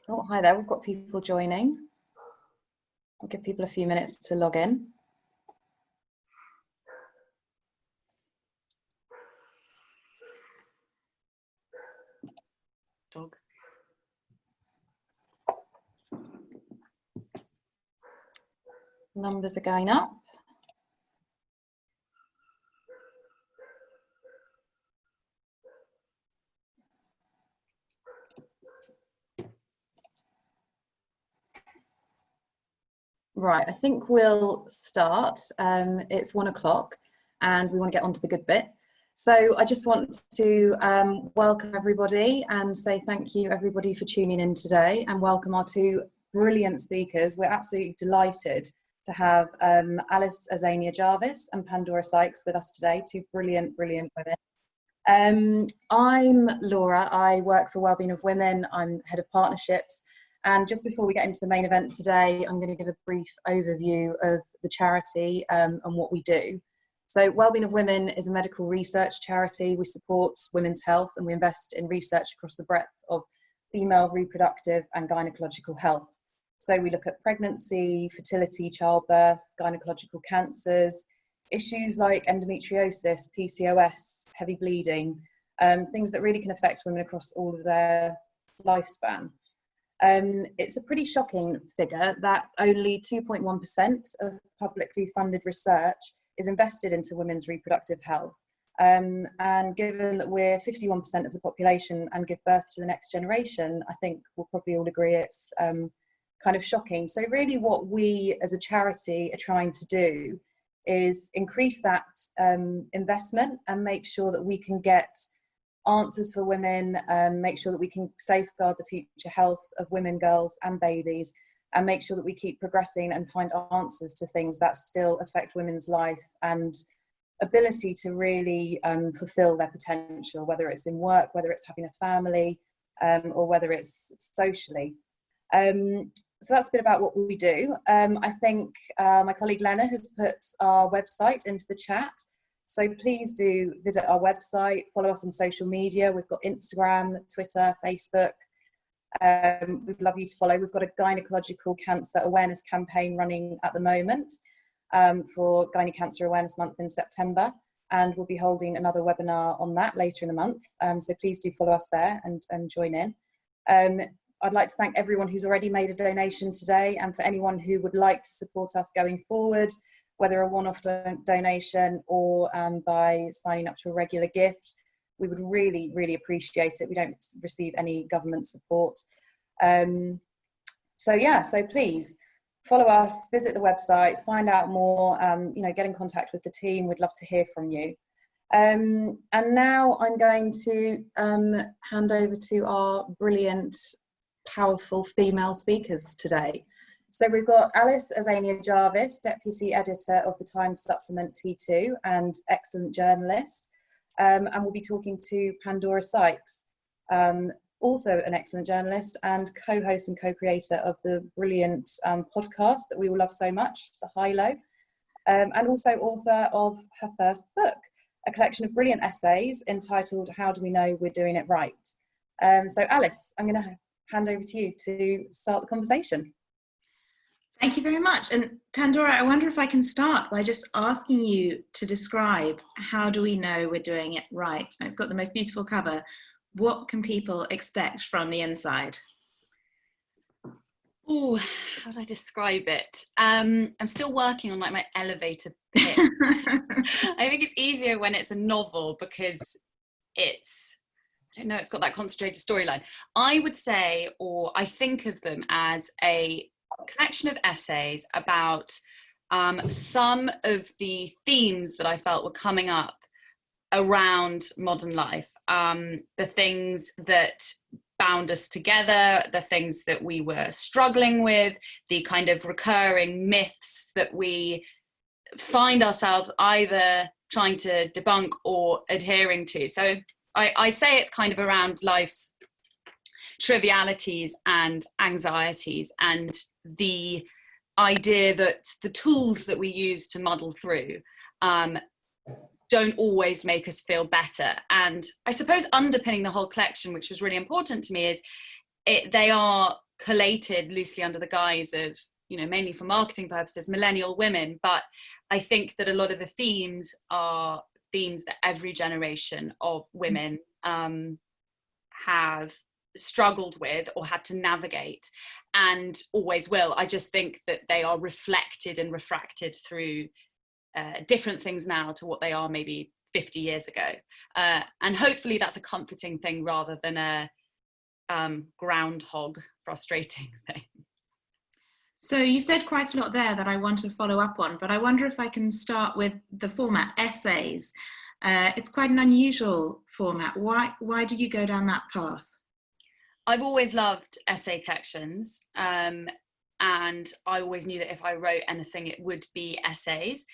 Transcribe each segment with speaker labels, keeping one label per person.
Speaker 1: Oh, hi there. We've got people joining. I'll give people a few minutes to log in.
Speaker 2: Dog.
Speaker 1: Numbers are going up. Right, I think we'll start. It's 1 o'clock and we want to get on to the good bit. So I just want to welcome everybody and say thank you everybody for tuning in today, and welcome our two brilliant speakers. We're absolutely delighted to have Alice-Azania Jarvis and Pandora Sykes with us today, two brilliant women. I'm Laura. I work for Wellbeing of Women. I'm head of partnerships. And just before we get into the main event today, I'm going to give a brief overview of the charity and what we do. So Wellbeing of Women is a medical research charity. We support women's health and we invest in research across the breadth of female reproductive and gynecological health. So we look at pregnancy, fertility, childbirth, gynecological cancers, issues like endometriosis, PCOS, heavy bleeding, things that really can affect women across all of their lifespan. It's a pretty shocking figure that only 2.1% of publicly funded research is invested into women's reproductive health. And given that we're 51% of the population and give birth to the next generation, I think we'll probably all agree it's kind of shocking. So really what we as a charity are trying to do is increase that investment and make sure that we can get answers for women, make sure that we can safeguard the future health of women, girls and babies, and make sure that we keep progressing and find answers to things that still affect women's life and ability to really fulfill their potential, whether it's in work, whether it's having a family, or whether it's socially. So that's a bit about what we do. I think my colleague Lena has put our website into the chat. So please do visit our website, follow us on social media. We've got Instagram, Twitter, Facebook. We'd love you to follow. We've got a gynecological cancer awareness campaign running at the moment for Gynae Cancer Awareness Month in September. And we'll be holding another webinar on that later in the month. So please do follow us there and join in. I'd like to thank everyone who's already made a donation today, and for anyone who would like to support us going forward, whether a one-off donation or by signing up to a regular gift. We would really appreciate it. We don't receive any government support. So please follow us, visit the website, find out more, get in contact with the team. We'd love to hear from you. And now I'm going to hand over to our brilliant, powerful female speakers today. So we've got Alice-Azania Jarvis, Deputy Editor of the Times Supplement T2 and excellent journalist. And we'll be talking to Pandora Sykes, also an excellent journalist and co-host and co-creator of the brilliant podcast that we all love so much, The High Low, and also author of her first book, a collection of brilliant essays entitled How Do We Know We're Doing It Right? So Alice, I'm going to hand over to you to start the conversation.
Speaker 2: Thank you very much. And Pandora, I wonder if I can start by just asking you to describe how do we know we're doing it right? It's got the most beautiful cover. What can people expect from the inside?
Speaker 3: Oh, how do I describe it? I'm still working on my elevator pitch. I think it's easier when it's a novel because it's got that concentrated storyline. I would say, or I think of them as a collection of essays about some of the themes that I felt were coming up around modern life, the things that bound us together, the things that we were struggling with, the kind of recurring myths that we find ourselves either trying to debunk or adhering to. So I say it's kind of around life's trivialities and anxieties, and the idea that the tools that we use to muddle through don't always make us feel better. And I suppose underpinning the whole collection, which was really important to me, is they are collated loosely under the guise of, you know, mainly for marketing purposes, millennial women. But I think that a lot of the themes are themes that every generation of women have struggled with or had to navigate, and always will. I just think that they are reflected and refracted through different things now to what they are maybe 50 years ago. And hopefully that's a comforting thing rather than a groundhog frustrating thing.
Speaker 2: So you said quite a lot there that I want to follow up on, but I wonder if I can start with the format, essays. It's quite an unusual format. Why did you go down that path?
Speaker 3: I've always loved essay collections, and I always knew that if I wrote anything, it would be essays.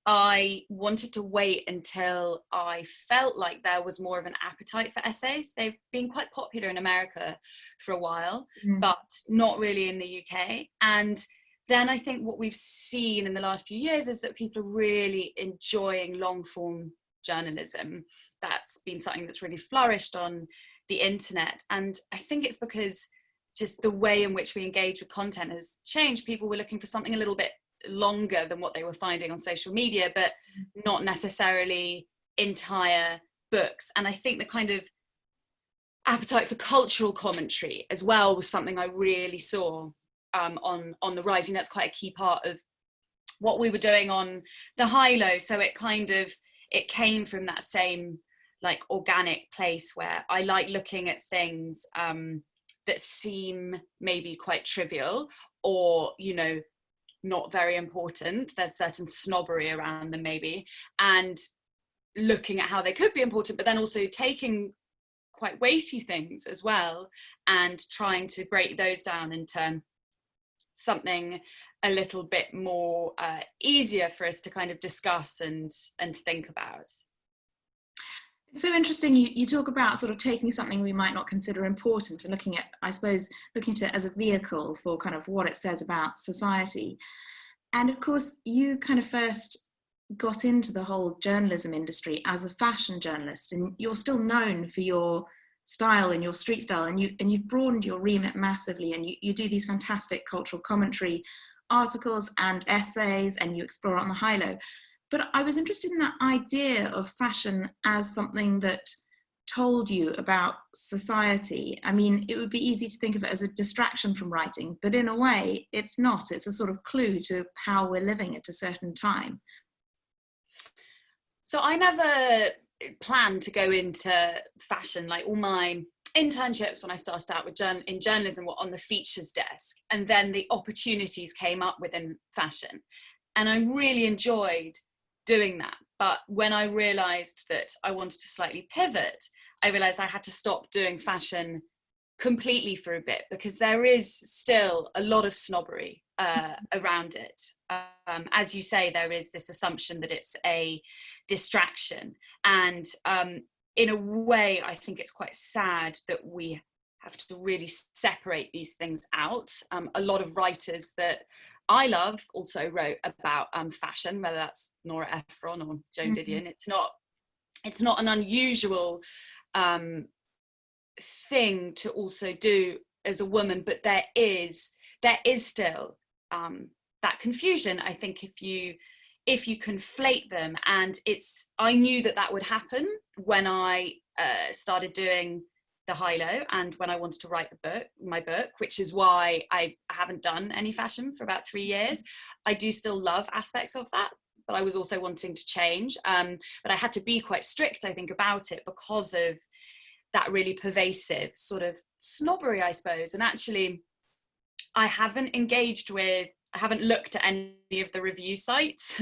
Speaker 3: I wanted to wait until I felt like there was more of an appetite for essays. They've been quite popular in America for a while, but not really in the UK. And then I think what we've seen in the last few years is that people are really enjoying long form journalism. That's been something that's really flourished on the internet. And I think it's because just the way in which we engage with content has changed. People were looking for something a little bit longer than what they were finding on social media, but not necessarily entire books. And I think the kind of appetite for cultural commentary as well was something I really saw on the rise. And that's quite a key part of what we were doing on the high-low. So it came from that same like organic place where I like looking at things that seem maybe quite trivial or, you know, not very important. There's certain snobbery around them maybe, and looking at how they could be important, but then also taking quite weighty things as well and trying to break those down into something a little bit more easier for us to kind of discuss and think about.
Speaker 2: It's so interesting. You talk about sort of taking something we might not consider important and looking at it as a vehicle for kind of what it says about society. And of course, you kind of first got into the whole journalism industry as a fashion journalist, and you're still known for your style and your street style, and you've broadened your remit massively, and you do these fantastic cultural commentary articles and essays, and you explore on the high-low. But I was interested in that idea of fashion as something that told you about society. I mean, it would be easy to think of it as a distraction from writing, but in a way, it's not. It's a sort of clue to how we're living at a certain time.
Speaker 3: So I never planned to go into fashion. Like all my internships when I started out in journalism were on the features desk, and then the opportunities came up within fashion. And I really enjoyed doing that. But when I realized that I wanted to slightly pivot, I realized I had to stop doing fashion completely for a bit, because there is still a lot of snobbery around it. As you say, there is this assumption that it's a distraction. And in a way, I think it's quite sad that we have to really separate these things out. A lot of writers that I love also wrote about fashion, whether that's Nora Ephron or Joan Didion. It's not an unusual thing to also do as a woman, but there is still that confusion. I think if you conflate them, and I knew that would happen when I started doing the high-low and when I wanted to write my book, which is why I haven't done any fashion for about 3 years. I do still love aspects of that, but I was also wanting to change. But I had to be quite strict, I think, about it because of that really pervasive sort of snobbery, I suppose. And actually, I haven't looked at any of the review sites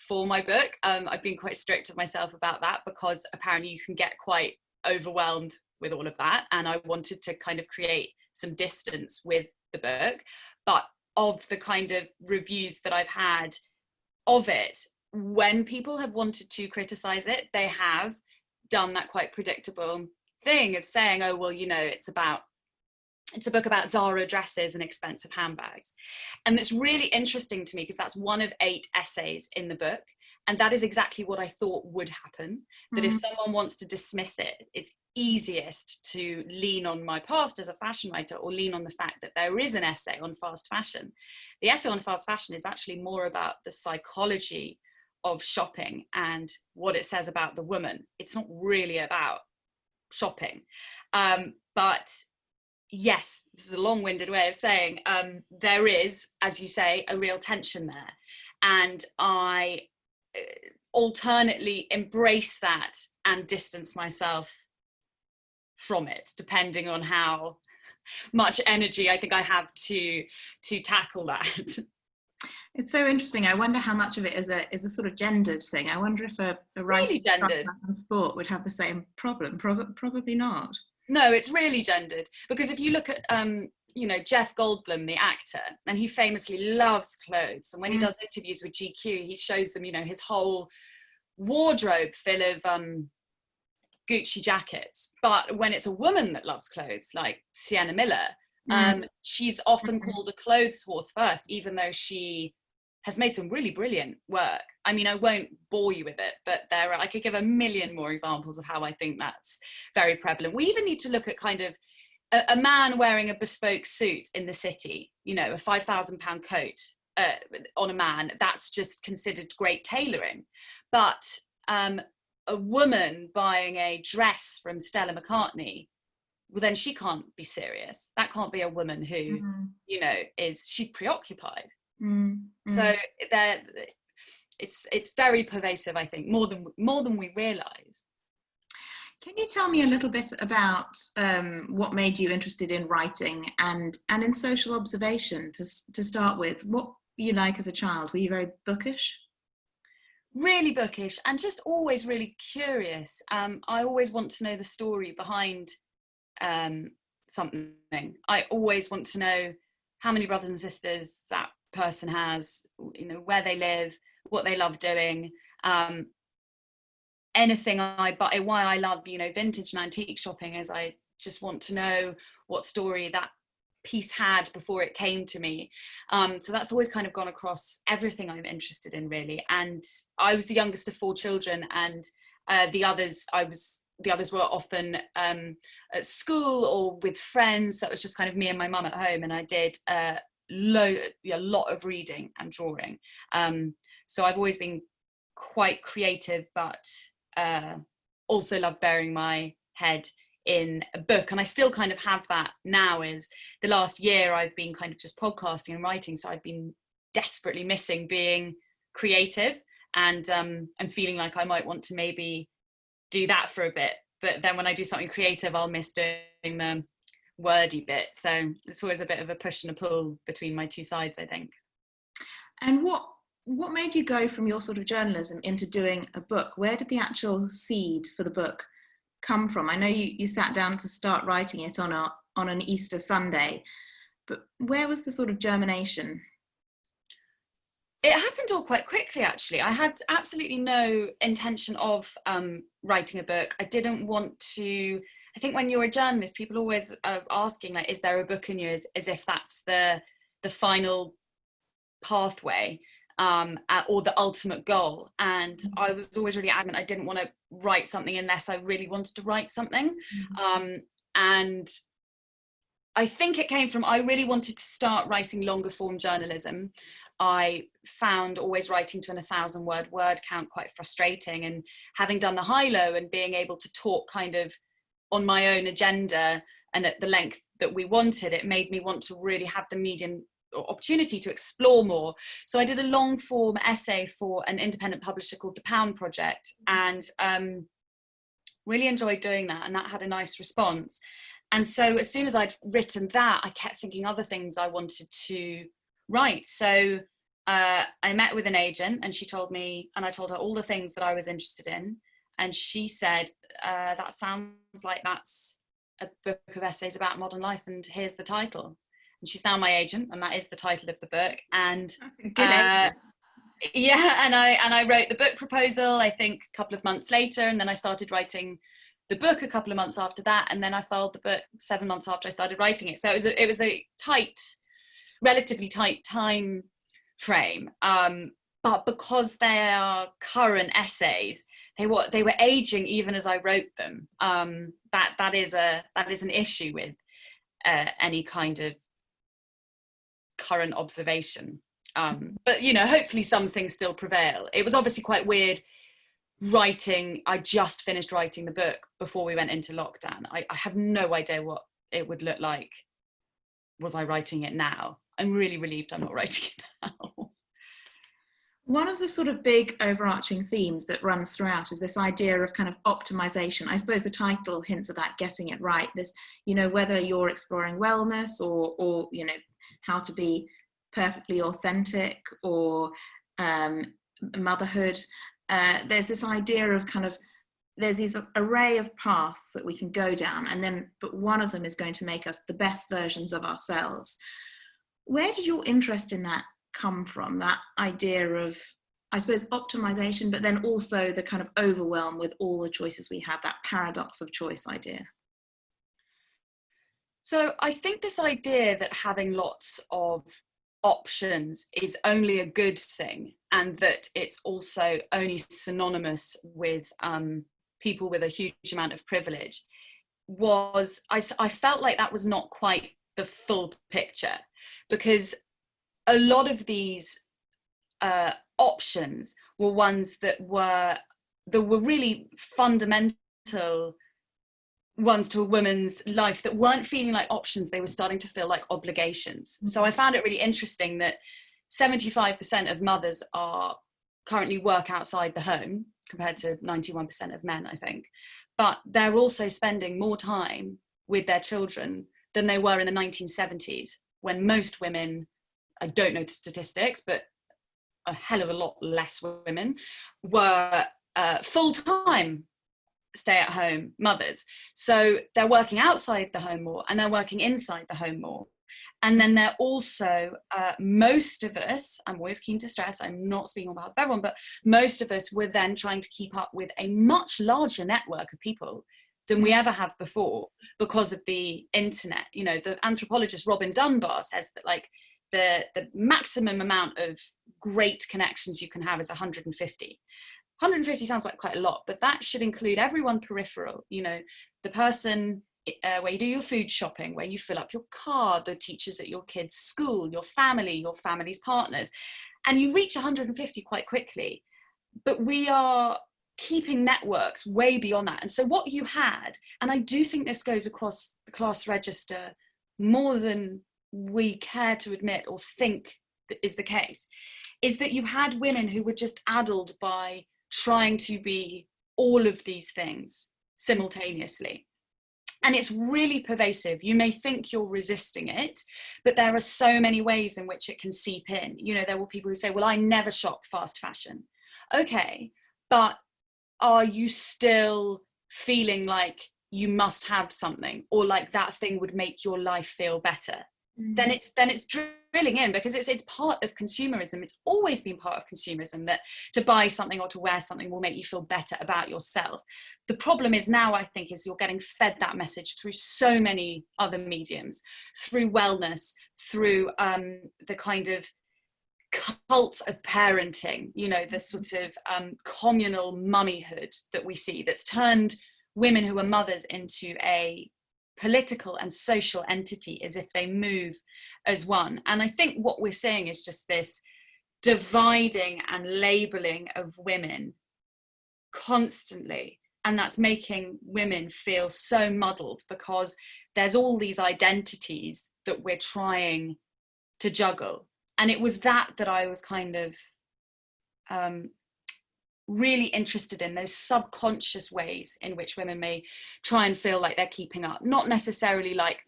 Speaker 3: for my book. I've been quite strict with myself about that, because apparently you can get quite overwhelmed with all of that, and I wanted to kind of create some distance with the book. But of the kind of reviews that I've had of it, when people have wanted to criticize it, they have done that quite predictable thing of saying, oh well, you know, it's a book about Zara dresses and expensive handbags. And it's really interesting to me because that's one of 8 essays in the book. And that is exactly what I thought would happen, that if someone wants to dismiss it, it's easiest to lean on my past as a fashion writer, or lean on the fact that there is an essay on fast fashion. The essay on fast fashion is actually more about the psychology of shopping and what it says about the woman. It's not really about shopping. But yes, this is a long-winded way of saying there is, as you say, a real tension there. And I alternately embrace that and distance myself from it, depending on how much energy I think I have to tackle that.
Speaker 2: It's so interesting. I wonder how much of it is a sort of gendered thing. I wonder if a writer
Speaker 3: really gendered
Speaker 2: in sport would have the same problem. Probably not.
Speaker 3: No, it's really gendered, because if you look at Jeff Goldblum, the actor, and he famously loves clothes, and when he does interviews with GQ, he shows them, his whole wardrobe full of Gucci jackets. But when it's a woman that loves clothes, like Sienna Miller, she's often called a clothes horse first, even though she has made some really brilliant work. I mean, I won't bore you with it, but I could give a million more examples of how I think that's very prevalent. We even need to look at kind of a man wearing a bespoke suit in the city, a £5,000 coat on a man, that's just considered great tailoring. But a woman buying a dress from Stella McCartney, well, then she can't be serious. That can't be a woman who, she's preoccupied. So it's very pervasive, I think, more than we realise.
Speaker 2: Can you tell me a little bit about what made you interested in writing and in social observation to start with? What were you like as a child? Were you very bookish?
Speaker 3: Really bookish, and just always really curious. I always want to know the story behind something. I always want to know how many brothers and sisters that person has, where they live, what they love doing, anything I buy. Why I love vintage and antique shopping is I just want to know what story that piece had before it came to me. So that's always kind of gone across everything I'm interested in, really. And I was the youngest of 4 children, and the others were often at school or with friends, so it was just kind of me and my mum at home, and I did a lot of reading and drawing. So I've always been quite creative, but also love burying my head in a book. And I still kind of have that now. Is the last year I've been kind of just podcasting and writing, so I've been desperately missing being creative, and feeling like I might want to maybe do that for a bit, but then when I do something creative I'll miss doing the wordy bit. So it's always a bit of a push and a pull between my two sides, I think.
Speaker 2: And what made you go from your sort of journalism into doing a book? Where did the actual seed for the book come from? I know you sat down to start writing it on an Easter Sunday, but where was the sort of germination?
Speaker 3: It happened all quite quickly, actually. I had absolutely no intention of writing a book. I didn't want to. I think when you're a journalist, people always are asking, like, is there a book in you, as if that's the final pathway or the ultimate goal. And I was always really adamant I didn't want to write something unless I really wanted to write something. And I think it came from, I really wanted to start writing longer form journalism. I found always writing to an 1,000 word count quite frustrating, and having done the high-low and being able to talk kind of on my own agenda and at the length that we wanted, it made me want to really have the medium or opportunity to explore more. So I did a long form essay for an independent publisher called The Pound Project, and really enjoyed doing that, and that had a nice response. And so as soon as I'd written that, I kept thinking other things I wanted to write. So I met with an agent, and she told me, and I told her all the things that I was interested in. And she said, that sounds like that's a book of essays about modern life, and here's the title. And she's now my agent, and that is the title of the book. And yeah, and I wrote the book proposal, I think, a couple of months later, and then I started writing the book a couple of months after that, and then I filed the book 7 months after I started writing it. So it was a relatively tight time frame. but because they are current essays, they were aging even as I wrote them. That is an issue with any kind of current observation. But you know, hopefully some things still prevail. It was obviously quite weird writing. I just finished writing the book before we went into lockdown. I have no idea what it would look like was I writing it now. I'm really relieved I'm not writing it now.
Speaker 2: One of the sort of big overarching themes that runs throughout is this idea of kind of optimization. I suppose the title hints at that, getting it right. This, you know, whether you're exploring wellness or you know, how to be perfectly authentic, or motherhood, there's this idea of kind of, there's this array of paths that we can go down, and then, but one of them is going to make us the best versions of ourselves. Where did your interest in that come from, that idea of, I suppose, optimization, but then also the kind of overwhelm with all the choices we have, that paradox of choice idea?
Speaker 3: So I think this idea that having lots of options is only a good thing, and that it's also only synonymous with people with a huge amount of privilege, I felt like that was not quite the full picture, because a lot of these options were ones that were really fundamental ones to a woman's life, that weren't feeling like options. They were starting to feel like obligations. So I found it really interesting that 75% of mothers are currently work outside the home, compared to 91% of men, I think. But they're also spending more time with their children than they were in the 1970s, when most women, I don't know the statistics, but a hell of a lot less women were full-time stay-at-home mothers. So they're working outside the home more, and they're working inside the home more. And then they're also, most of us, I'm always keen to stress, I'm not speaking on behalf of everyone, but most of us were then trying to keep up with a much larger network of people than we ever have before, because of the internet. You know, the anthropologist Robin Dunbar says that, like, the maximum amount of great connections you can have is 150. 150 sounds like quite a lot, but that should include everyone peripheral. You know, the person where you do your food shopping, where you fill up your car, the teachers at your kids' school, your family's partners, and you reach 150 quite quickly. But we are keeping networks way beyond that. And so what you had, and I do think this goes across the class register more than we care to admit or think is the case, is that you had women who were just addled by trying to be all of these things simultaneously. And it's really pervasive. You may think you're resisting it, but there are so many ways in which it can seep in. You know, there were people who say, well, I never shop fast fashion. Okay, but are you still feeling like you must have something, or like that thing would make your life feel better? Then it's drilling in, because it's part of consumerism. It's always been part of consumerism that to buy something or to wear something will make you feel better about yourself. The problem is now, I think, is you're getting fed that message through so many other mediums, through wellness, through the kind of cult of parenting, you know, the sort of communal mummyhood that we see, that's turned women who are mothers into a political and social entity, as if they move as one. And I think what we're seeing is just this dividing and labeling of women constantly, and that's making women feel so muddled, because there's all these identities that we're trying to juggle. And it was that I was kind of really interested in, those subconscious ways in which women may try and feel like they're keeping up, not necessarily like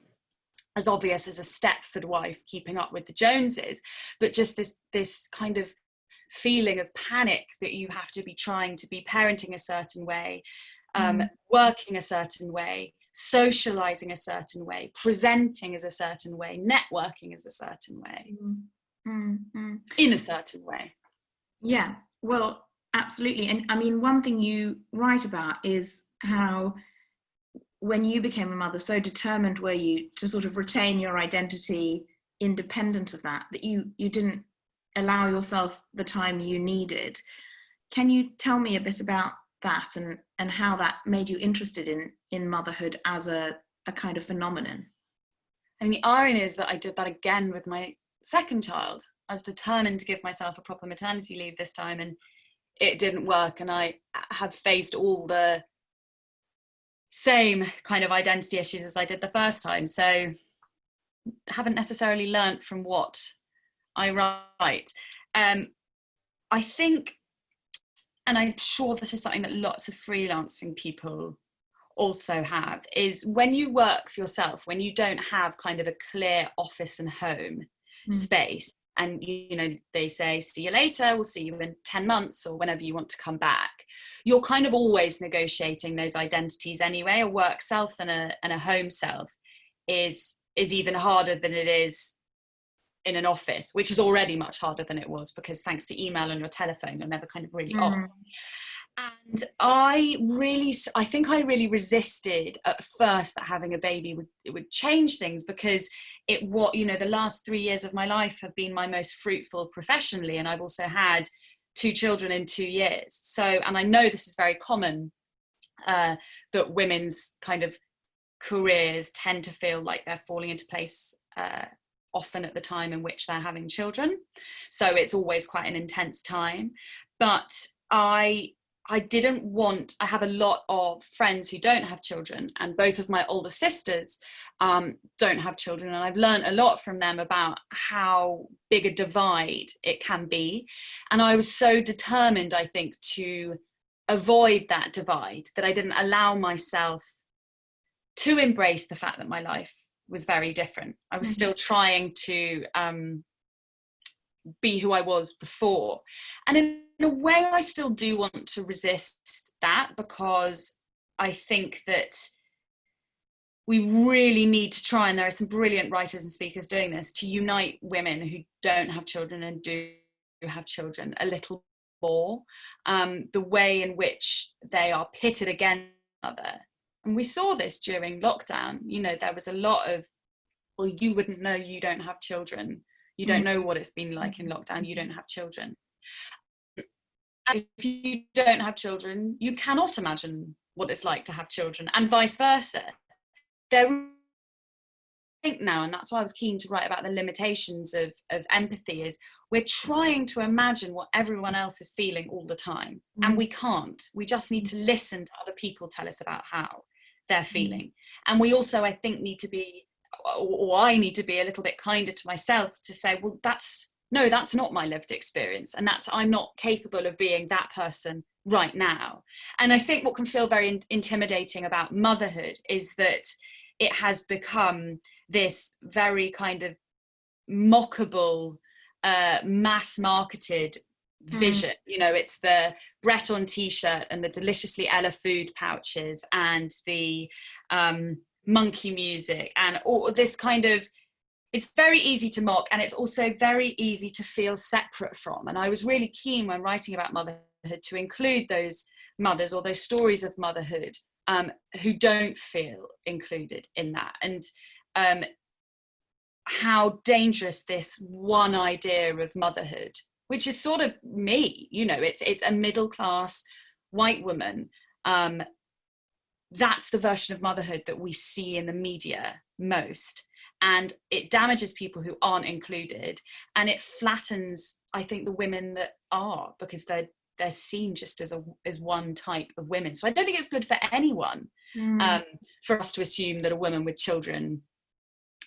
Speaker 3: as obvious as a Stepford wife keeping up with the Joneses, but just this kind of feeling of panic that you have to be trying to be parenting a certain way, working a certain way, socializing a certain way, presenting as a certain way, networking as a certain way, in a certain way.
Speaker 2: Yeah, well, absolutely. And I mean, one thing you write about is how when you became a mother, so determined were you to sort of retain your identity independent of that you didn't allow yourself the time you needed. Can you tell me a bit about that and how that made you interested in motherhood as a kind of phenomenon?
Speaker 3: And the irony is that I did that again with my second child. I was determined to give myself a proper maternity leave this time, and it didn't work. And I have faced all the same kind of identity issues as I did the first time. So haven't necessarily learnt from what I write. I think, and I'm sure this is something that lots of freelancing people also have, is when you work for yourself, when you don't have kind of a clear office and home space, and you know, they say, see you later, we'll see you in 10 months or whenever you want to come back, you're kind of always negotiating those identities anyway. A work self and a home self is even harder than it is in an office, which is already much harder than it was, because thanks to email and your telephone, you're never kind of really off. And I think I really resisted at first that having a baby would change things, because the last 3 years of my life have been my most fruitful professionally, and I've also had 2 children in 2 years. So, and I know this is very common, that women's kind of careers tend to feel like they're falling into place often at the time in which they're having children. So it's always quite an intense time. But I have a lot of friends who don't have children, and both of my older sisters don't have children, and I've learned a lot from them about how big a divide it can be. And I was so determined, I think, to avoid that divide, that I didn't allow myself to embrace the fact that my life was very different. I was still trying to be who I was before. And in a way, I still do want to resist that, because I think that we really need to try, and there are some brilliant writers and speakers doing this, to unite women who don't have children and do have children a little more. The way in which they are pitted against each other. And we saw this during lockdown. You know, there was a lot of, well, you wouldn't know, you don't have children. You don't know what it's been like in lockdown. You don't have children. And if you don't have children, you cannot imagine what it's like to have children, and vice versa. There, I think now, and that's why I was keen to write about the limitations of empathy, is we're trying to imagine what everyone else is feeling all the time, and we can't. We just need to listen to other people tell us about how they're feeling. And we also, I think, need to be, or I need to be, a little bit kinder to myself to say, well, that's not my lived experience, and I'm not capable of being that person right now. And I think what can feel very intimidating about motherhood is that it has become this very kind of mockable, mass marketed vision. You know, it's the Breton t-shirt and the deliciously Ella food pouches and the monkey music and all this kind of, it's very easy to mock, and it's also very easy to feel separate from. And I was really keen, when writing about motherhood, to include those mothers, or those stories of motherhood, who don't feel included in that, and how dangerous this one idea of motherhood, which is sort of me, you know, it's a middle class white woman. That's the version of motherhood that we see in the media most. And it damages people who aren't included, and it flattens, I think, the women that are, because they're seen just as one type of women. So I don't think it's good for anyone for us to assume that a woman with children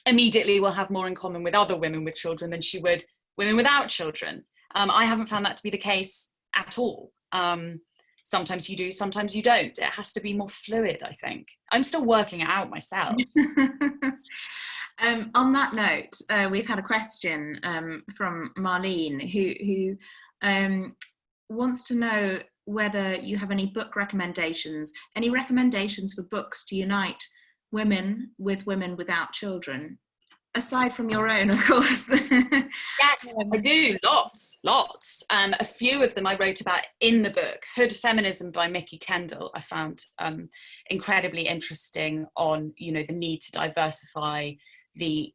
Speaker 3: immediately will have more in common with other women with children than she would women without children. I haven't found that to be the case at all. Sometimes you do, sometimes you don't. It has to be more fluid, I think. I'm still working it out myself.
Speaker 2: On that note, we've had a question from Marlene, who wants to know whether you have any book recommendations, any recommendations for books to unite women with women without children, aside from your own, of course.
Speaker 3: Yes, I do, lots. A few of them I wrote about in the book. Hood Feminism by Mickey Kendall I found incredibly interesting, on, you know, the need to diversify the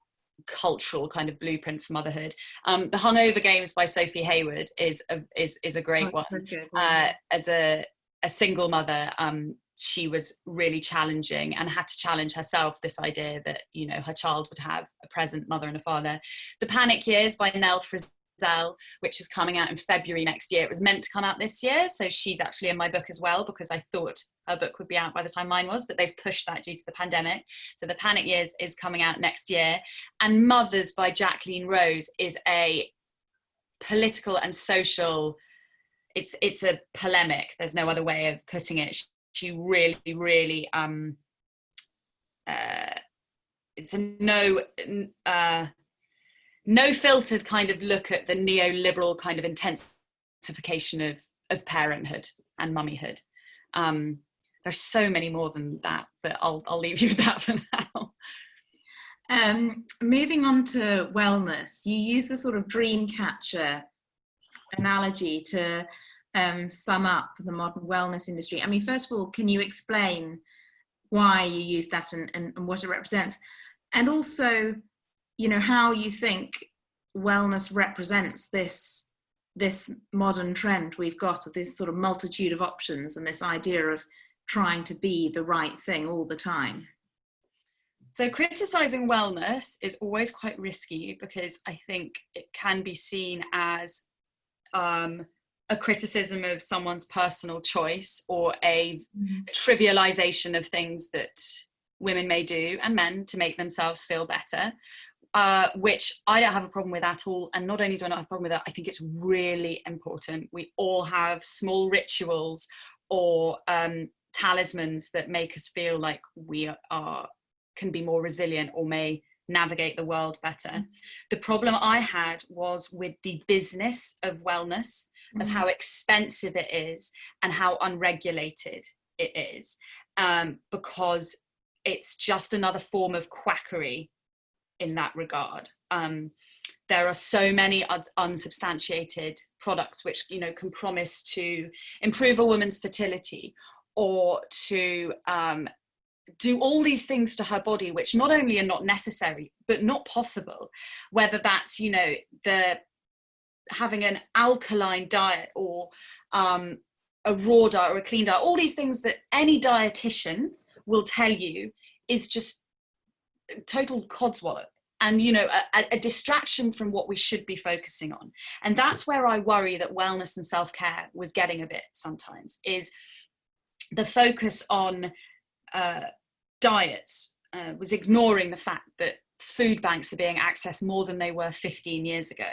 Speaker 3: cultural kind of blueprint for motherhood. The Hungover Games by Sophie Hayward is a great one.
Speaker 2: Good.
Speaker 3: As a single mother, she was really challenging and had to challenge herself this idea that, you know, her child would have a present mother and a father. The Panic Years by Nell Frizzell, which is coming out in February next year. It was meant to come out this year, so she's actually in my book as well, because I thought her book would be out by the time mine was, but they've pushed that due to the pandemic. So The Panic Years is coming out next year. And Mothers by Jacqueline Rose is a political and social, it's a polemic, there's no other way of putting it. She really it's a no filtered kind of look at the neoliberal kind of intensification of parenthood and mummyhood. There's so many more than that, but I'll leave you with that for now.
Speaker 2: Moving on to wellness, you use the sort of dream catcher analogy to sum up the modern wellness industry. I mean, first of all, can you explain why you use that and what it represents? And also, you know, how you think wellness represents this modern trend we've got of this sort of multitude of options and this idea of trying to be the right thing all the time.
Speaker 3: So criticizing wellness is always quite risky, because I think it can be seen as a criticism of someone's personal choice, or a trivialization of things that women may do, and men, to make themselves feel better, which I don't have a problem with at all. And not only do I not have a problem with that, I think it's really important. We all have small rituals or talismans that make us feel like we can be more resilient or may navigate the world better. The problem I had was with the business of wellness, of how expensive it is and how unregulated it is, because it's just another form of quackery in that regard. There are so many unsubstantiated products which, you know, can promise to improve a woman's fertility, or to do all these things to her body, which not only are not necessary, but not possible. Whether that's, you know, having an alkaline diet, or a raw diet, or a clean diet, all these things that any dietitian will tell you is just total codswallop. And, you know, a distraction from what we should be focusing on. And that's where I worry that wellness and self-care was getting a bit sometimes, is the focus on diets was ignoring the fact that food banks are being accessed more than they were 15 years ago.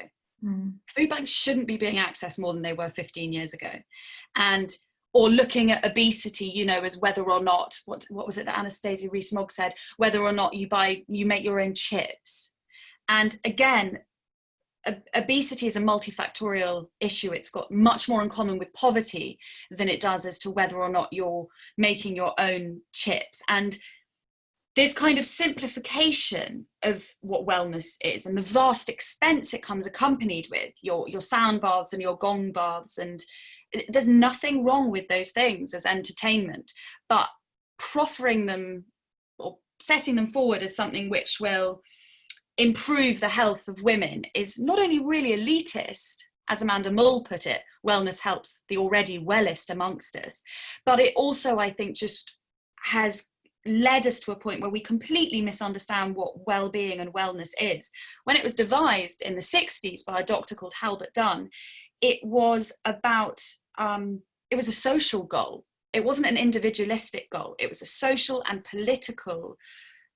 Speaker 3: Food banks shouldn't be being accessed more than they were 15 years ago. Or looking at obesity, you know, as whether or not, what was it that Anastasia Rees-Mogg said, whether or not you make your own chips. And again, obesity is a multifactorial issue. It's got much more in common with poverty than it does as to whether or not you're making your own chips. And this kind of simplification of what wellness is, and the vast expense it comes accompanied with, your sound baths and your gong baths, and there's nothing wrong with those things as entertainment, but proffering them or setting them forward as something which will improve the health of women is not only really elitist, as Amanda Mull put it, wellness helps the already wellest amongst us, but it also, I think, just has led us to a point where we completely misunderstand what well-being and wellness is. When it was devised in the 60s by a doctor called Halbert Dunn, it was about, it was a social goal. It wasn't an individualistic goal. It was a social and political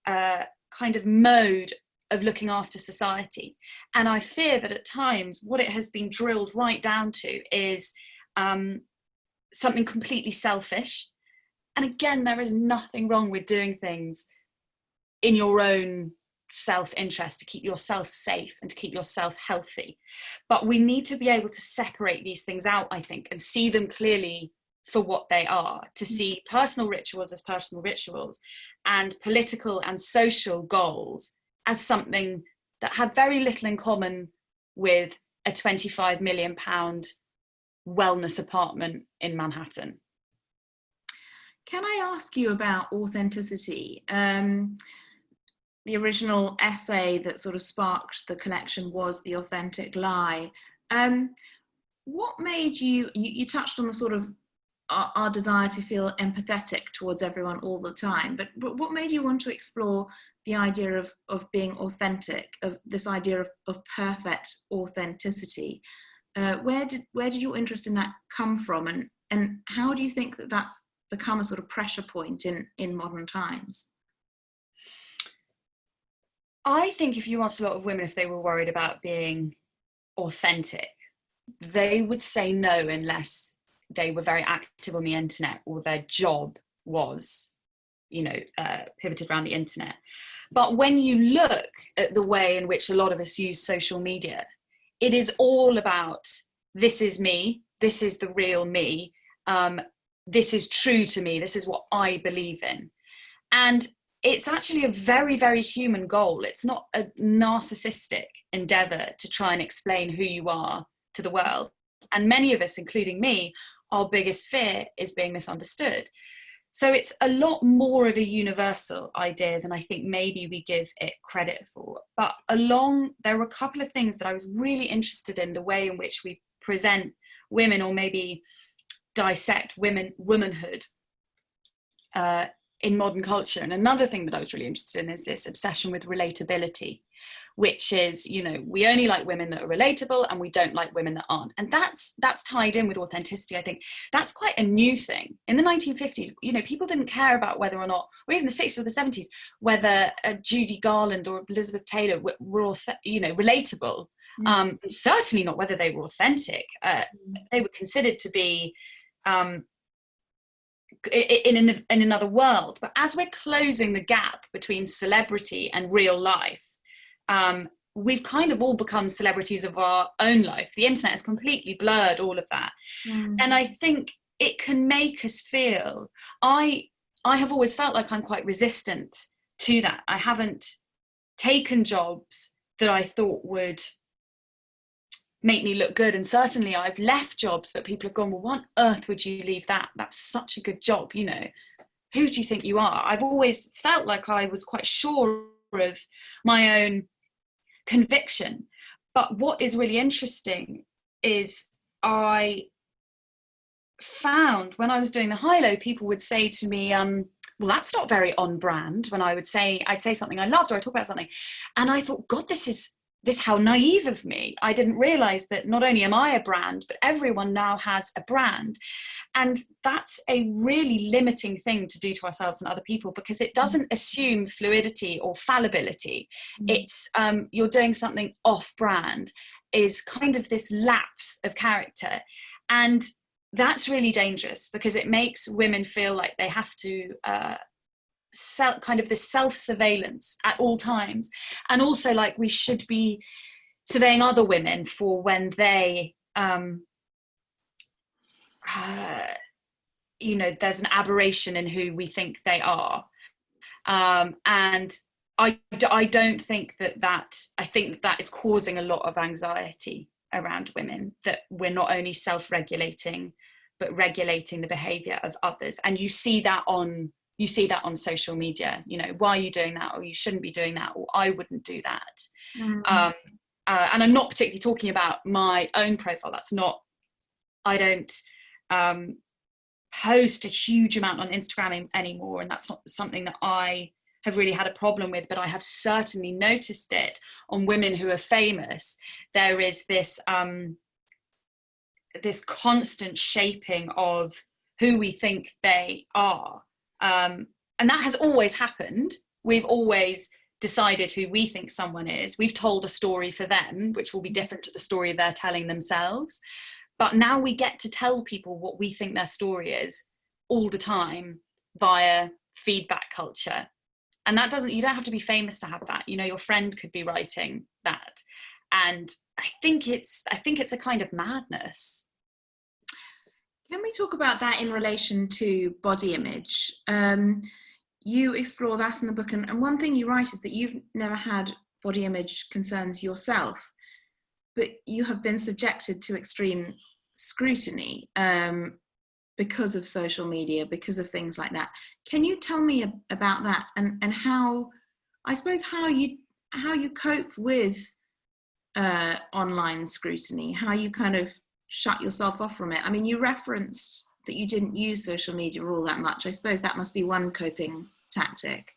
Speaker 3: kind of mode of looking after society. And I fear that at times what it has been drilled right down to is something completely selfish. And again, there is nothing wrong with doing things in your own self-interest to keep yourself safe and to keep yourself healthy. But we need to be able to separate these things out, I think, and see them clearly for what they are, to see personal rituals as personal rituals and political and social goals as something that have very little in common with a £25 million wellness apartment in Manhattan.
Speaker 2: Can I ask you about authenticity? the original essay that sort of sparked the collection was The Authentic Lie. What made you touched on the sort of our desire to feel empathetic towards everyone all the time, but what made you want to explore the idea of being authentic, of this idea of perfect authenticity? Where did your interest in that come from, and how do you think that that's become a sort of pressure point in modern times?
Speaker 3: I think if you asked a lot of women if they were worried about being authentic, they would say no unless they were very active on the internet or their job was, pivoted around the internet. But when you look at the way in which a lot of us use social media, it is all about, this is me, this is the real me, this is true to me, this is what I believe in. And it's actually a very, very human goal. It's not a narcissistic endeavor to try and explain who you are to the world. And many of us, including me, our biggest fear is being misunderstood. So it's a lot more of a universal idea than I think maybe we give it credit for. But there were a couple of things that I was really interested in, the way in which we present women, or maybe dissect womanhood in modern culture. And another thing that I was really interested in is this obsession with relatability, which is, we only like women that are relatable and we don't like women that aren't. And that's tied in with authenticity. I think that's quite a new thing. In the 1950s, people didn't care about whether or not, or even the 60s or the 70s, whether Judy Garland or Elizabeth Taylor were relatable. Certainly not whether they were authentic. They were considered to be in another world. But as we're closing the gap between celebrity and real life, we've kind of all become celebrities of our own life. The internet has completely blurred all of that. And I think it can make us feel, I have always felt like I'm quite resistant to that. I haven't taken jobs that I thought would make me look good, and certainly I've left jobs that people have gone, well, what on earth would you leave that? That's such a good job, who do you think you are? I've always felt like I was quite sure of my own conviction. But what is really interesting is I found when I was doing the high-low, people would say to me, well, that's not very on brand. When I'd say something I loved, or I'd talk about something, and I thought, God, this how naive of me. I didn't realize that not only am I a brand, but everyone now has a brand. And that's a really limiting thing to do to ourselves and other people, because it doesn't assume fluidity or fallibility. It's you're doing something off brand is kind of this lapse of character. And that's really dangerous, because it makes women feel like they have to kind of this self-surveillance at all times, and also like we should be surveying other women for when they there's an aberration in who we think they are, and I don't think that I think that is causing a lot of anxiety around women, that we're not only self-regulating but regulating the behavior of others. And you see that on social media, why are you doing that? Or you shouldn't be doing that, or I wouldn't do that. And I'm not particularly talking about my own profile. I don't post a huge amount on Instagram anymore. And that's not something that I have really had a problem with, but I have certainly noticed it on women who are famous. There is this constant shaping of who we think they are. And that has always happened. We've always decided who we think someone is. We've told a story for them, which will be different to the story they're telling themselves. But now we get to tell people what we think their story is all the time via feedback culture. And you don't have to be famous to have that. Your friend could be writing that. And I think it's a kind of madness.
Speaker 2: Can we talk about that in relation to body image? You explore that in the book, and one thing you write is that you've never had body image concerns yourself, but you have been subjected to extreme scrutiny because of social media, because of things like that. Can you tell me about that, and how I suppose how you cope with online scrutiny, how you kind of shut yourself off from it. I mean, you referenced that you didn't use social media all that much. I suppose that must be one coping tactic.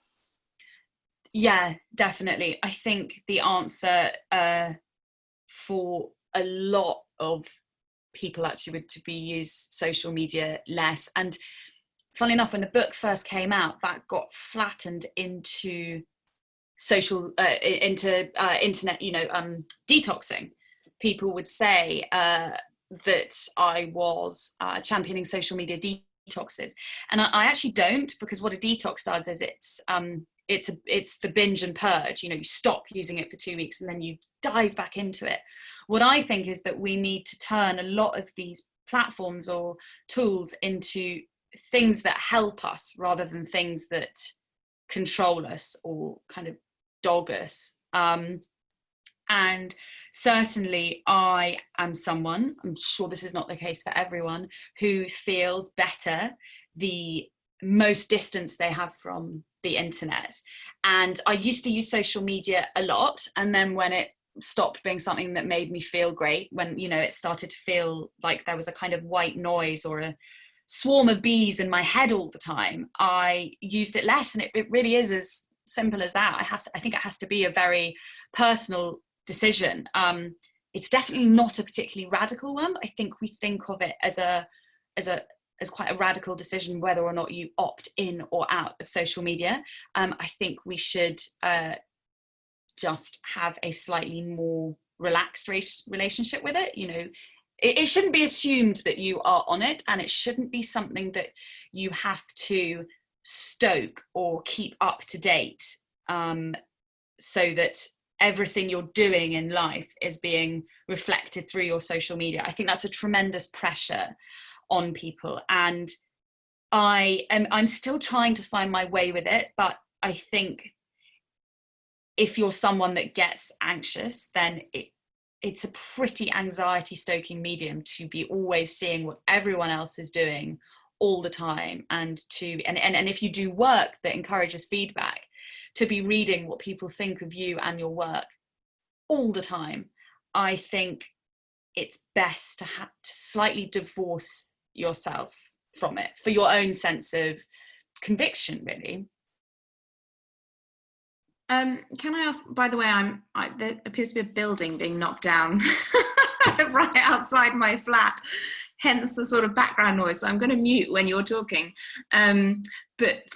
Speaker 3: Yeah, definitely. I think the answer for a lot of people actually would to be use social media less. And funnily enough, when the book first came out, that got flattened into internet, detoxing. People would say that I was championing social media detoxes, and I actually don't, because what a detox does is it's the binge and purge. You stop using it for 2 weeks and then you dive back into it. What I think is that we need to turn a lot of these platforms or tools into things that help us rather than things that control us or kind of dog us. And certainly I am someone, I'm sure this is not the case for everyone, who feels better the most distance they have from the internet. And I used to use social media a lot, and then when it stopped being something that made me feel great, when it started to feel like there was a kind of white noise or a swarm of bees in my head all the time, I used it less. And it really is as simple as that. I think it has to be a very personal decision. It's definitely not a particularly radical one. I think we think of it as quite a radical decision whether or not you opt in or out of social media. I think we should just have a slightly more relaxed relationship with it. It shouldn't be assumed that you are on it, and it shouldn't be something that you have to stoke or keep up to date, so that everything you're doing in life is being reflected through your social media. I think that's a tremendous pressure on people, and I'm still trying to find my way with it. But I think if you're someone that gets anxious, then it's a pretty anxiety stoking medium to be always seeing what everyone else is doing all the time, and if you do work that encourages feedback, to be reading what people think of you and your work all the time. I think it's best to have to slightly divorce yourself from it for your own sense of conviction, really.
Speaker 2: Can I ask, by the way, there appears to be a building being knocked down right outside my flat, hence the sort of background noise. So I'm going to mute when you're talking. But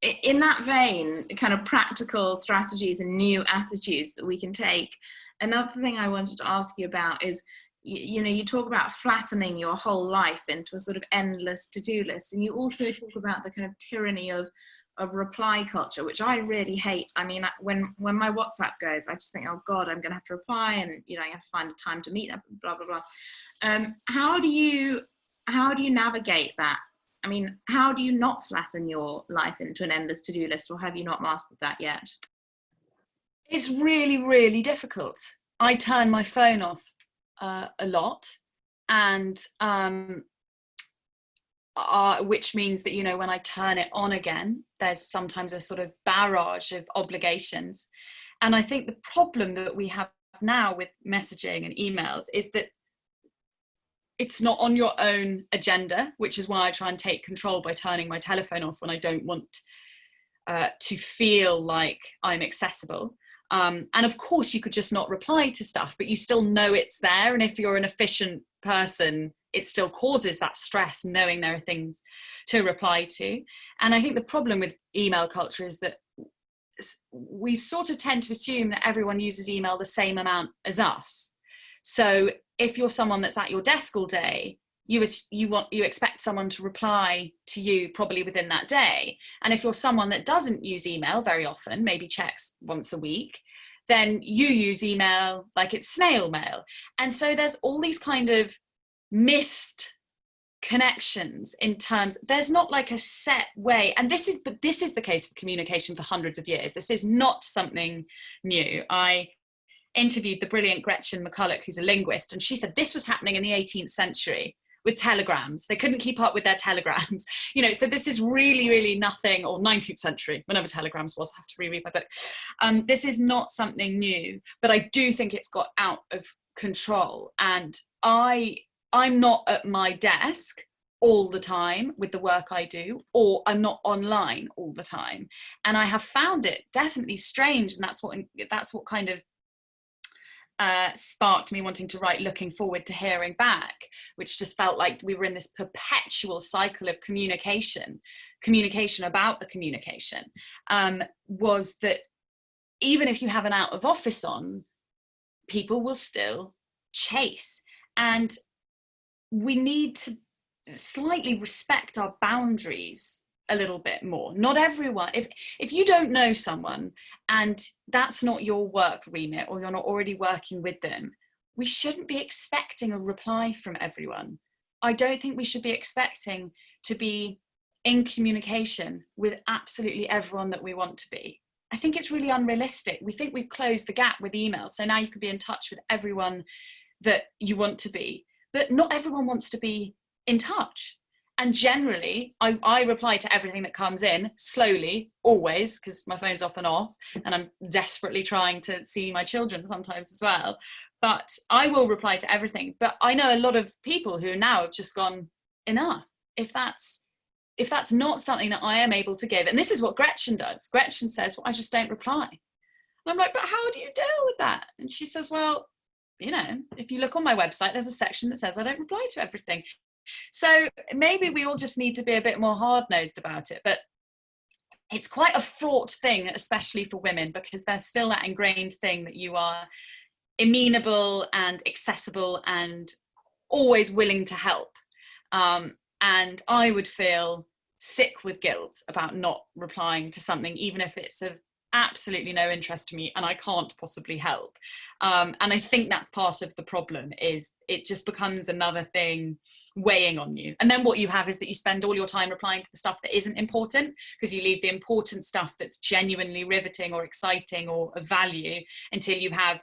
Speaker 2: in that vein, kind of practical strategies and new attitudes that we can take. Another thing I wanted to ask you about is, you talk about flattening your whole life into a sort of endless to-do list. And you also talk about the kind of tyranny of reply culture, which I really hate. I mean, when my WhatsApp goes, I just think, oh God, I'm going to have to reply, and I have to find a time to meet up, blah blah blah. How do you navigate that? I mean, how do you not flatten your life into an endless to-do list, or have you not mastered that yet?
Speaker 3: It's really, really difficult. I turn my phone off a lot, and which means that, when I turn it on again, there's sometimes a sort of barrage of obligations. And I think the problem that we have now with messaging and emails is that it's not on your own agenda, which is why I try and take control by turning my telephone off when I don't want to feel like I'm accessible. And of course, you could just not reply to stuff, but you still know it's there. And if you're an efficient person, it still causes that stress knowing there are things to reply to. And I think the problem with email culture is that we sort of tend to assume that everyone uses email the same amount as us. So if you're someone that's at your desk all day, you expect someone to reply to you probably within that day. And if you're someone that doesn't use email very often, maybe checks once a week, then you use email like it's snail mail. And so there's all these kind of missed connections in terms, there's not like a set way. And this is the case for communication for hundreds of years. This is not something new. I interviewed the brilliant Gretchen McCulloch, who's a linguist, and she said this was happening in the 18th century, with telegrams. They couldn't keep up with their telegrams. You know, so this is really, really nothing, or 19th century, whenever telegrams was, I have to reread my book. This is not something new, but I do think it's got out of control. And I'm not at my desk all the time with the work I do, or I'm not online all the time. And I have found it definitely strange. And that's what kind of sparked me wanting to write Looking Forward to Hearing Back, which just felt like we were in this perpetual cycle of communication about the communication, was that even if you have an out of office on, people will still chase. And we need to slightly respect our boundaries a little bit more. Not everyone, if you don't know someone and that's not your work remit, or you're not already working with them, we shouldn't be expecting a reply from everyone. I don't think we should be expecting to be in communication with absolutely everyone that we want to be. I think it's really unrealistic. We think we've closed the gap with email, so now you can be in touch with everyone that you want to be, but not everyone wants to be in touch. And generally, I reply to everything that comes in slowly, always, because my phone's off and off, and I'm desperately trying to see my children sometimes as well. But I will reply to everything. But I know a lot of people who now have just gone, enough. If that's not something that I am able to give, and this is what Gretchen does. Gretchen says, well, I just don't reply. And I'm like, but how do you deal with that? And she says, well, you know, if you look on my website, there's a section that says I don't reply to everything. So maybe we all just need to be a bit more hard-nosed about it. But it's quite a fraught thing, especially for women, because there's still that ingrained thing that you are amenable and accessible and always willing to help. And I would feel sick with guilt about not replying to something, even if it's of absolutely no interest to me and I can't possibly help. And I think that's part of the problem, is it just becomes another thing weighing on you. And then what you have is that you spend all your time replying to the stuff that isn't important, because you leave the important stuff that's genuinely riveting or exciting or of value until you have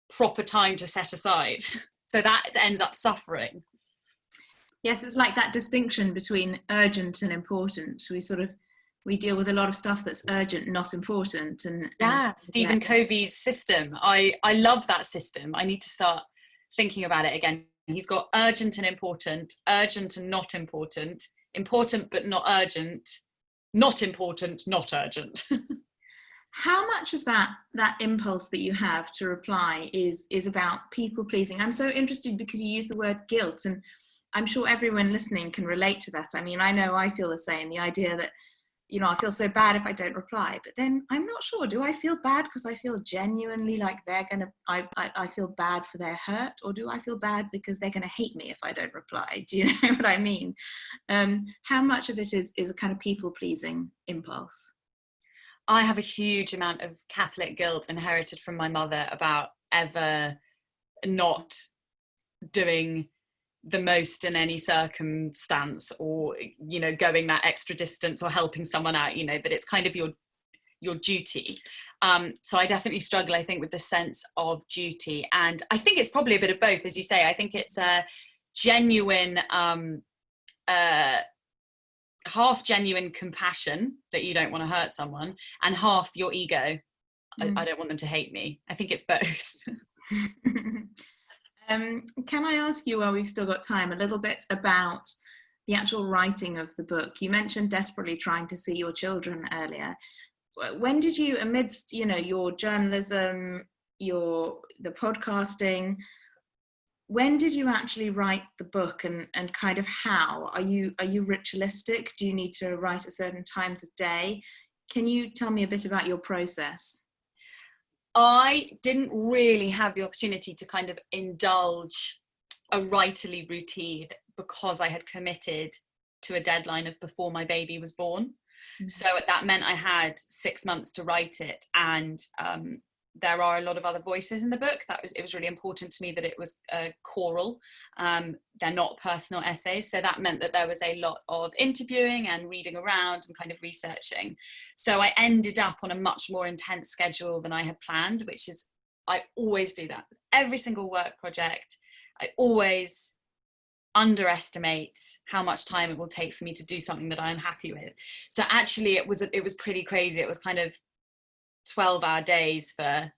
Speaker 3: proper time to set aside. So that ends up suffering.
Speaker 2: Yes, it's like that distinction between urgent and important. We deal with a lot of stuff that's urgent, not important. And
Speaker 3: Stephen Covey's system. I love that system. I need to start thinking about it again. He's got urgent and important, urgent and not important, important but not urgent, not important, not urgent.
Speaker 2: How much of that impulse that you have to reply is about people pleasing? I'm so interested because you use the word guilt, and I'm sure everyone listening can relate to that. I mean, I know I feel the same, the idea that, you know, I feel so bad if I don't reply, but then I'm not sure, do I feel bad because I feel genuinely like I feel bad for their hurt, or do I feel bad because they're gonna hate me if I don't reply? Do you know what I mean? How much of it is a kind of people-pleasing impulse?
Speaker 3: I have a huge amount of Catholic guilt inherited from my mother about ever not doing the most in any circumstance, or, you know, going that extra distance or helping someone out, you know, that it's kind of your duty. So I definitely struggle, I think, with the sense of duty. And I think it's probably a bit of both, as you say. I think it's a genuine, half genuine compassion that you don't want to hurt someone, and half your ego. I don't want them to hate me. I think it's both.
Speaker 2: Can I ask you, while we've still got time, a little bit about the actual writing of the book? You mentioned desperately trying to see your children earlier. When did you, amidst, you know, your journalism, the podcasting, when did you actually write the book, and kind of how? Are you ritualistic? Do you need to write at certain times of day? Can you tell me a bit about your process?
Speaker 3: I didn't really have the opportunity to kind of indulge a writerly routine because I had committed to a deadline of before my baby was born. Mm-hmm. So that meant I had 6 months to write it, and there are a lot of other voices in the book. It was really important to me that it was choral. They're not personal essays, so that meant that there was a lot of interviewing and reading around and kind of researching. So I ended up on a much more intense schedule than I had planned, which is, I always do that. Every single work project, I always underestimate how much time it will take for me to do something that I'm happy with. So actually it was pretty crazy. It was kind of 12-hour days for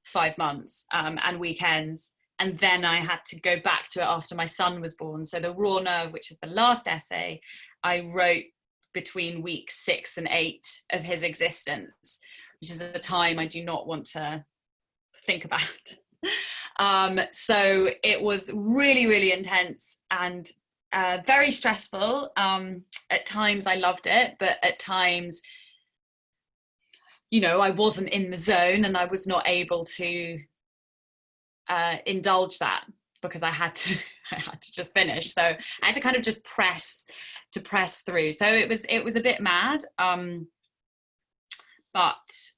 Speaker 3: 5 months, and weekends. And then I had to go back to it after my son was born. So the Raw Nerve, which is the last essay, I wrote between weeks 6 and 8 of his existence, which is a time I do not want to think about. So it was really, really intense and very stressful. At times I loved it, but at times, you know, I wasn't in the zone and I was not able to indulge that because I had to just finish. So I had to kind of just press through. So it was a bit mad, but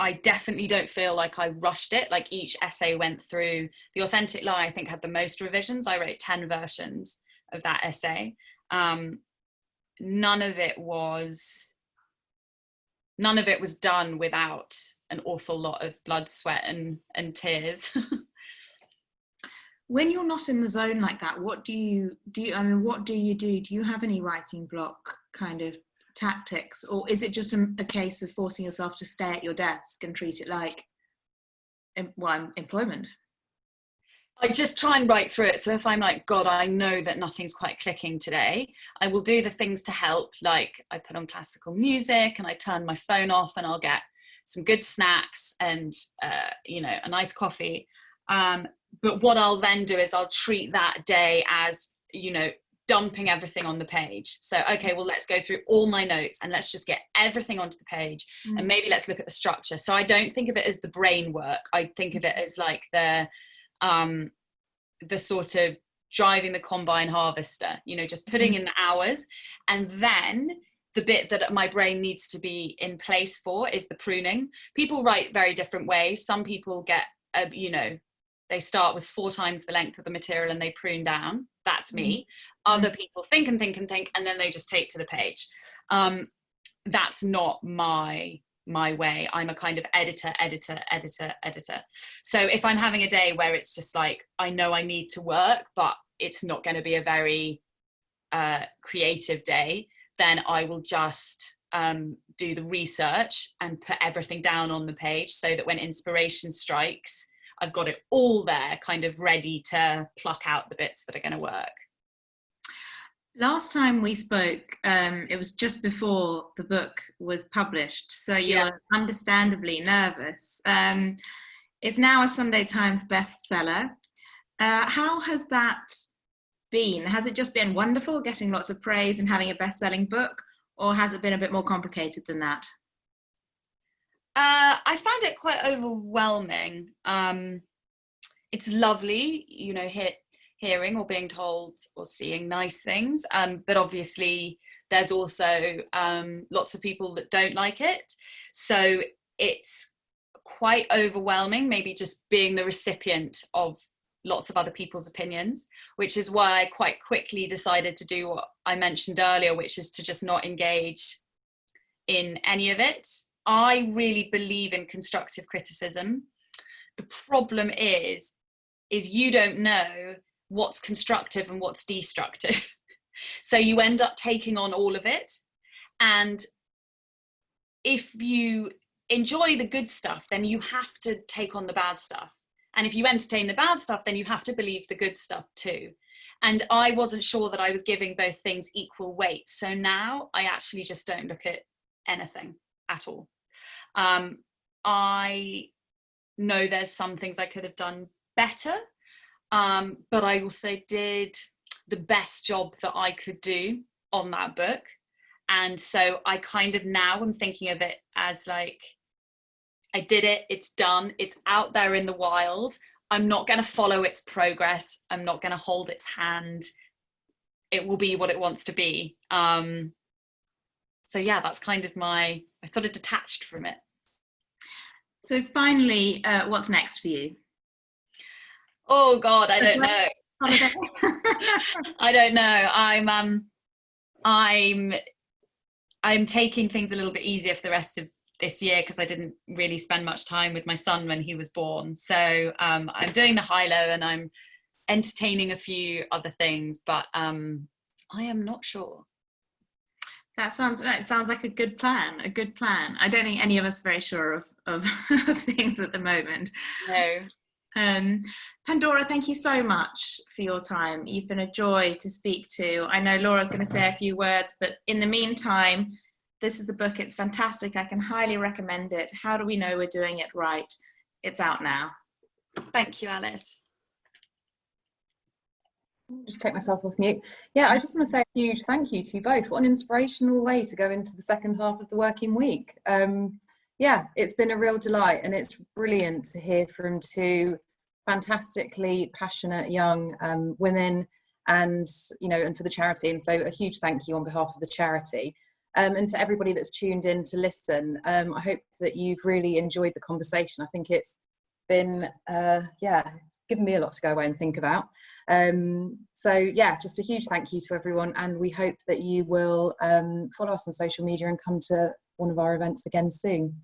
Speaker 3: I definitely don't feel like I rushed it. Like each essay went through. The Authentic Lie, I think, had the most revisions. I wrote 10 versions of that essay. None of it was done without an awful lot of blood, sweat, and tears.
Speaker 2: When you're not in the zone like that, what do you do? I mean, what do you do? Do you have any writing block kind of tactics, or is it just a case of forcing yourself to stay at your desk and treat it like employment?
Speaker 3: I just try and write through it. So if I'm like, God, I know that nothing's quite clicking today, I will do the things to help. Like I put on classical music and I turn my phone off and I'll get some good snacks and, you know, a nice coffee. But what I'll then do is I'll treat that day as, you know, dumping everything on the page. So, okay, well, let's go through all my notes and let's just get everything onto the page and maybe let's look at the structure. So I don't think of it as the brain work. I think of it as like the sort of driving the combine harvester, you know, just putting in the hours. And then the bit that my brain needs to be in place for is the pruning. People write very different ways. Some people get, you know, they start with 4 times the length of the material and they prune down. That's me. Other people think and think and think, and then they just take to the page. That's not my way. I'm a kind of editor. So if I'm having a day where it's just like, I know I need to work, but it's not going to be a very creative day, then I will just do the research and put everything down on the page so that when inspiration strikes, I've got it all there, kind of ready to pluck out the bits that are going to work.
Speaker 2: Last time we spoke, it was just before the book was published, so you're understandably nervous. It's now a Sunday Times bestseller. How has that been? Has it just been wonderful, getting lots of praise and having a best-selling book, or has it been a bit more complicated than that?
Speaker 3: I found it quite overwhelming. It's lovely, you know, hearing or being told or seeing nice things, but obviously there's also lots of people that don't like it. So it's quite overwhelming, maybe just being the recipient of lots of other people's opinions, which is why I quite quickly decided to do what I mentioned earlier, which is to just not engage in any of it. I really believe in constructive criticism. The problem is you don't know what's constructive and what's destructive. So you end up taking on all of it. And if you enjoy the good stuff, then you have to take on the bad stuff. And if you entertain the bad stuff, then you have to believe the good stuff too. And I wasn't sure that I was giving both things equal weight. So now I actually just don't look at anything at all. I know there's some things I could have done better, but I also did the best job that I could do on that book. And so I kind of now am thinking of it as like, I did it, it's done, it's out there in the wild. I'm not going to follow its progress. I'm not going to hold its hand. It will be what it wants to be. So yeah, that's kind of I sort of detached from it.
Speaker 2: So finally, what's next for you?
Speaker 3: Oh God, I don't know. I don't know. I'm taking things a little bit easier for the rest of this year because I didn't really spend much time with my son when he was born. So I'm doing the high-low and I'm entertaining a few other things, but I am not sure.
Speaker 2: It sounds like a good plan. A good plan. I don't think any of us are very sure of of things at the moment.
Speaker 3: No.
Speaker 2: Pandora, thank you so much for your time. You've been a joy to speak to. I know Laura's going to say a few words, but in the meantime, this is the book. It's fantastic. I can highly recommend it. How Do We Know We're Doing It Right? It's out now.
Speaker 3: Thank you, Alice.
Speaker 1: Just take myself off mute. Yeah, I just want to say a huge thank you to you both. What an inspirational way to go into the second half of the working week. Yeah, it's been a real delight, and it's brilliant to hear from two fantastically passionate young women, and and for the charity. And so a huge thank you on behalf of the charity, and to everybody that's tuned in to listen. I hope that you've really enjoyed the conversation. I think it's been it's given me a lot to go away and think about. So yeah, just a huge thank you to everyone, and we hope that you will follow us on social media and come to one of our events again soon.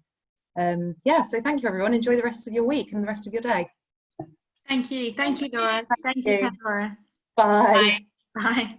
Speaker 1: So thank you, everyone. Enjoy the rest of your week and the rest of your day.
Speaker 2: Thank you, Laura. Thank you, Pandora.
Speaker 1: Bye.
Speaker 2: Bye.